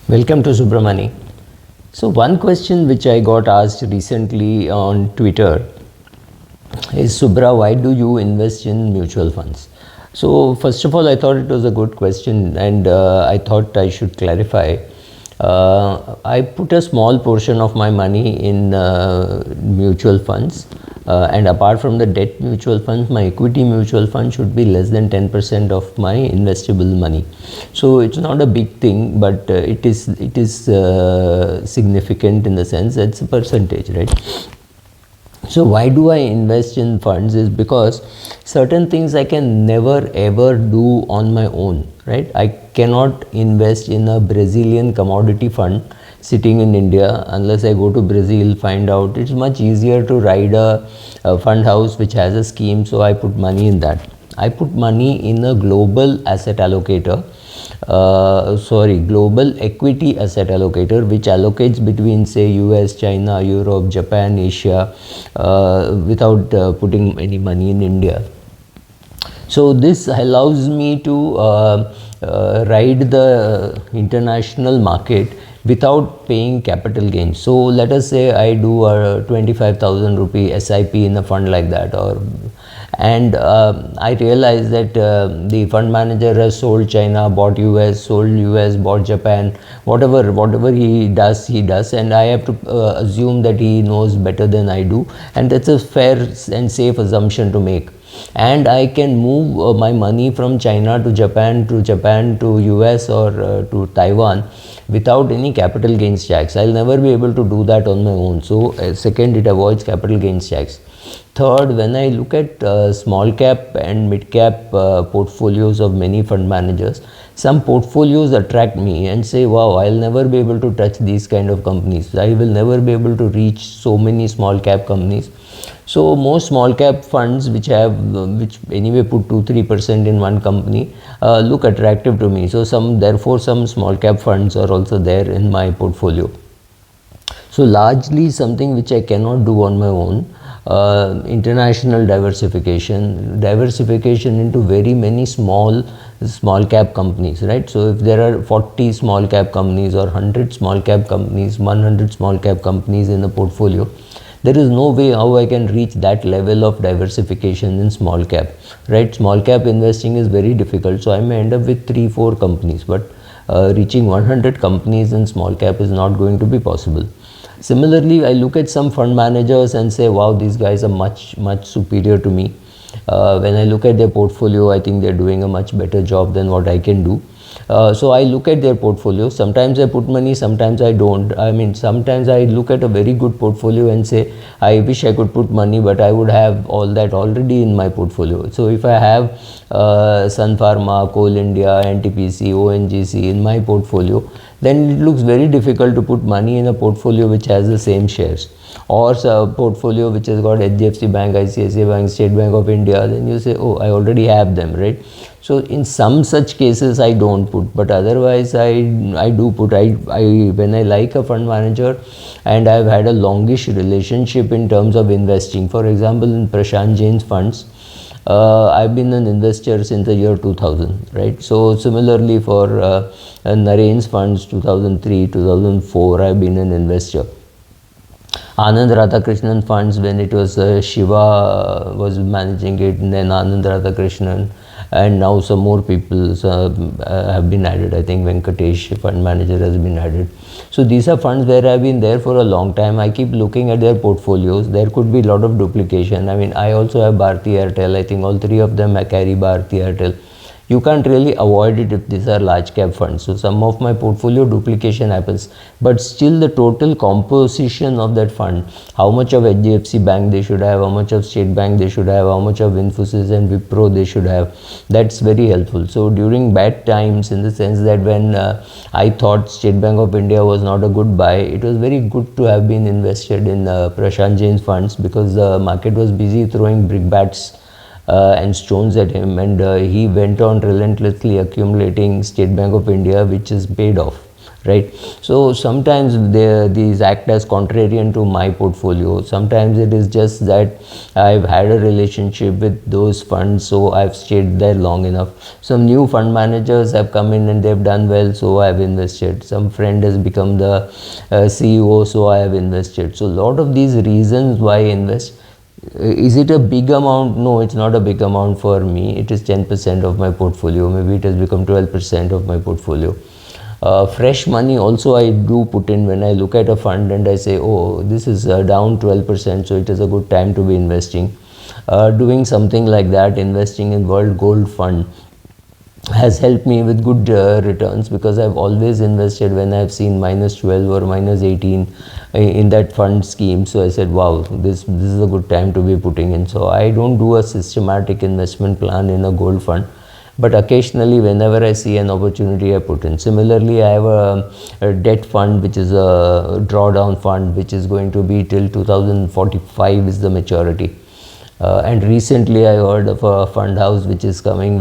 Welcome to Subramani. So one question which I got asked recently on Twitter is, Subra, why do you invest in mutual funds? So first of all, I thought it was a good question, and I thought I should clarify. I put a small portion of my money in mutual funds, and apart from the debt mutual funds, my equity mutual fund should be less than 10% of my investable money. So it's not a big thing, but it is significant in the sense that it's a percentage, right? So why do I invest in funds is because certain things I can never ever do on my own, right? I cannot invest in a Brazilian commodity fund sitting in India unless I go to Brazil, find out. It's much easier to ride a fund house which has a scheme, so I put money in that. I put money in a global asset allocator, global equity asset allocator, which allocates between, say, US, China, Europe, Japan, Asia, without putting any money in India. So this allows me to ride the international market without paying capital gains. So let us say I do a 25,000 rupee SIP in a fund like that, and I realize that the fund manager has sold China, bought US, sold US, bought Japan, whatever he does, and I have to assume that he knows better than I do, and that's a fair and safe assumption to make. And I can move my money from China to Japan to US, or to Taiwan without any capital gains tax. I'll never be able to do that on my own. So second, it avoids capital gains tax. Third, when I look at small cap and mid cap portfolios of many fund managers, some portfolios attract me and say, wow, I'll never be able to touch these kind of companies. I will never be able to reach so many small cap companies. So most small cap funds which anyway put 2-3% in one company look attractive to me. So therefore some small cap funds are also there in my portfolio. So largely something which I cannot do on my own. International diversification into very many small cap companies, right? So if there are 40 small cap companies or 100 small cap companies, 100 small cap companies in a portfolio, there is no way how I can reach that level of diversification in small cap, right? Small cap investing is very difficult, so I may end up with 3-4 companies, but reaching 100 companies in small cap is not going to be possible. Similarly, I look at some fund managers and say, wow, these guys are much superior to me. When I look at their portfolio, I think they're doing a much better job than what I can do. So I look at their portfolio. Sometimes I put money, sometimes I don't. I mean, sometimes I look at a very good portfolio and say, I wish I could put money, but I would have all that already in my portfolio. So if I have Sun Pharma, Coal India, NTPC, ONGC in my portfolio, then it looks very difficult to put money in a portfolio which has the same shares, or a portfolio which has got HDFC Bank, ICICI Bank, State Bank of India. Then you say, oh, I already have them, right? So in some such cases I don't put, but otherwise I do put. When I like a fund manager and I've had a longish relationship in terms of investing, for example in Prashant Jain's funds, I've been an investor since the year 2000, right? So similarly for Naren's funds, 2003, 2004, I've been an investor. Anand Radhakrishnan funds, when it was Shiva was managing it, and then Anand Radhakrishnan, and now some more people have been added. I think Venkatesh, fund manager, has been added. So these are funds where I've been there for a long time. I keep looking at their portfolios. There could be a lot of duplication. I mean, I also have Bharti Airtel. I think all three of them carry Bharti Airtel. You can't really avoid it if these are large cap funds. So some of my portfolio duplication happens, but still the total composition of that fund, how much of HDFC Bank they should have, how much of State Bank they should have, how much of Infosys and Wipro they should have, that's very helpful. So during bad times, in the sense that when I thought State Bank of India was not a good buy, it was very good to have been invested in Prashant Jain's funds, because the market was busy throwing brickbats and stones at him, and he went on relentlessly accumulating State Bank of India, which is paid off, right? So sometimes these act as contrarian to my portfolio. Sometimes it is just that I've had a relationship with those funds, so I've stayed there long enough. Some new fund managers have come in and they've done well, so I've invested. Some friend has become the CEO, so I have invested. So a lot of these reasons why I invest. Is it a big amount? No, it's not a big amount for me. It is 10% of my portfolio. Maybe it has become 12% of my portfolio. Fresh money also I do put in when I look at a fund and I say, oh, this is down 12%, so it is a good time to be investing. Doing something like that, investing in World Gold Fund, has helped me with good returns, because I've always invested when I've seen -12 or -18 in that fund scheme. So I said, wow, this is a good time to be putting in. So I don't do a systematic investment plan in a gold fund, but occasionally whenever I see an opportunity I put in. Similarly, I have a debt fund, which is a drawdown fund, which is going to be till 2045 is the maturity. And recently I heard of a fund house which is coming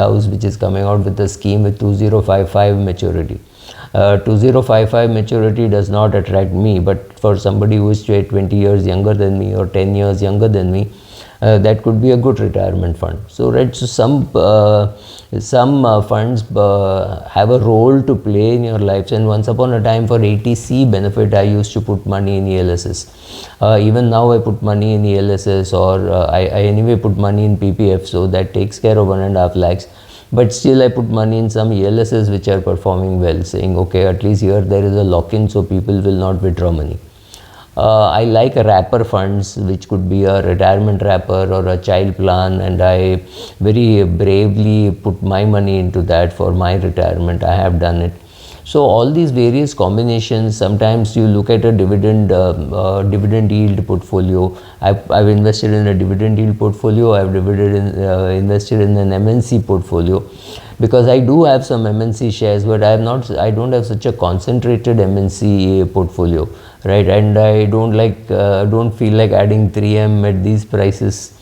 out with a scheme with 2055 maturity. 2055 maturity does not attract me, but for somebody who is 20 years younger than me or 10 years younger than me, that could be a good retirement fund. So, right, so some funds have a role to play in your lives. And once upon a time, for ATC benefit, I used to put money in ELSS. Even now I put money in ELSS, or I anyway put money in PPF, so that takes care of 1.5 lakhs. But still I put money in some ELSS which are performing well, saying, okay, at least here there is a lock-in, so people will not withdraw money. I like wrapper funds, which could be a retirement wrapper or a child plan, and I very bravely put my money into that for my retirement. I have done it. So all these various combinations. Sometimes you look at a dividend yield portfolio. I've invested in a dividend yield portfolio. I've invested in an MNC portfolio, because I do have some MNC shares, but I don't have such a concentrated MNC portfolio, right? And I don't feel like adding 3M at these prices.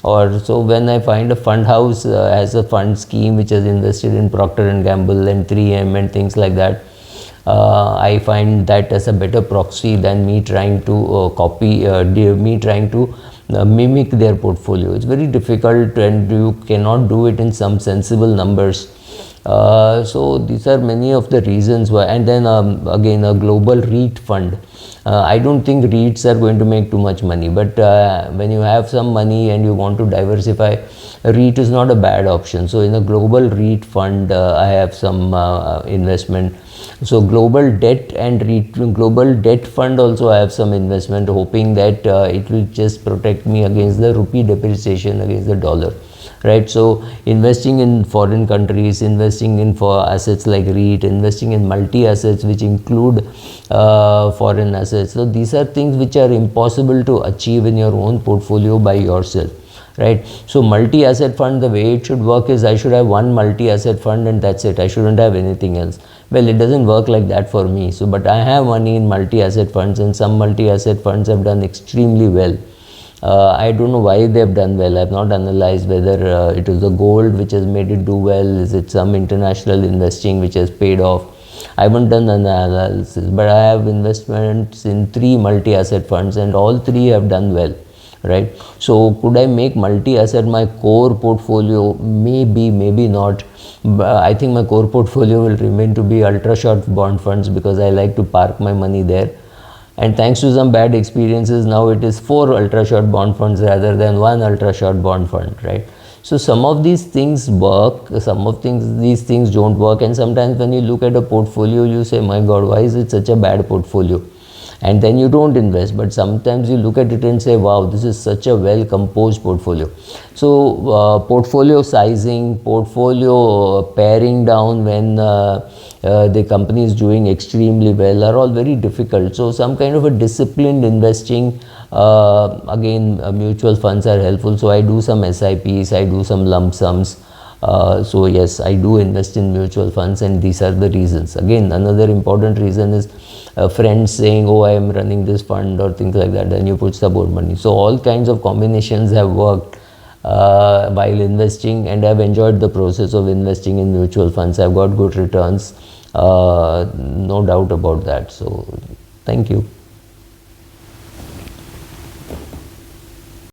Or so when I find a fund house has a fund scheme which has invested in Procter and Gamble and 3M and things like that, I find that as a better proxy than me trying to mimic their portfolio. It's very difficult, and you cannot do it in some sensible numbers. So these are many of the reasons why. And then again, a global REIT fund. I don't think REITs are going to make too much money, but when you have some money and you want to diversify, a REIT is not a bad option. So in a global REIT fund, I have some investment. So global debt fund also I have some investment, hoping that it will just protect me against the rupee depreciation against the dollar. Right, so investing in foreign countries, investing in for assets like REIT, investing in multi-assets which include foreign assets. So these are things which are impossible to achieve in your own portfolio by yourself, right? So multi-asset fund, the way it should work is I should have one multi-asset fund and that's it. I shouldn't have anything else. Well, it doesn't work like that for me. So, but I have money in multi-asset funds, and some multi-asset funds have done extremely well. I don't know why they have done well. I have not analyzed whether it is the gold which has made it do well. Is it some international investing which has paid off? I haven't done an analysis, but I have investments in 3 multi-asset funds, and all 3 have done well, right? So could I make multi-asset my core portfolio? Maybe, maybe not. But I think my core portfolio will remain to be ultra short bond funds, because I like to park my money there. And thanks to some bad experiences, now it is 4 ultra short bond funds rather than 1 ultra short bond fund, right? So some of these things work, these things don't work. And sometimes when you look at a portfolio, you say, my God, why is it such a bad portfolio? And then you don't invest. But sometimes you look at it and say, wow, this is such a well composed portfolio. So portfolio sizing, portfolio paring down when the company is doing extremely well are all very difficult. So some kind of a disciplined investing, again, mutual funds are helpful. So I do some SIPs, I do some lump sums. So yes, I do invest in mutual funds, and these are the reasons. Again, another important reason is friends saying, oh, I am running this fund or things like that, then you put some more money. So all kinds of combinations have worked while investing, and I've enjoyed the process of investing in mutual funds. I've got good returns. No doubt about that. So thank you.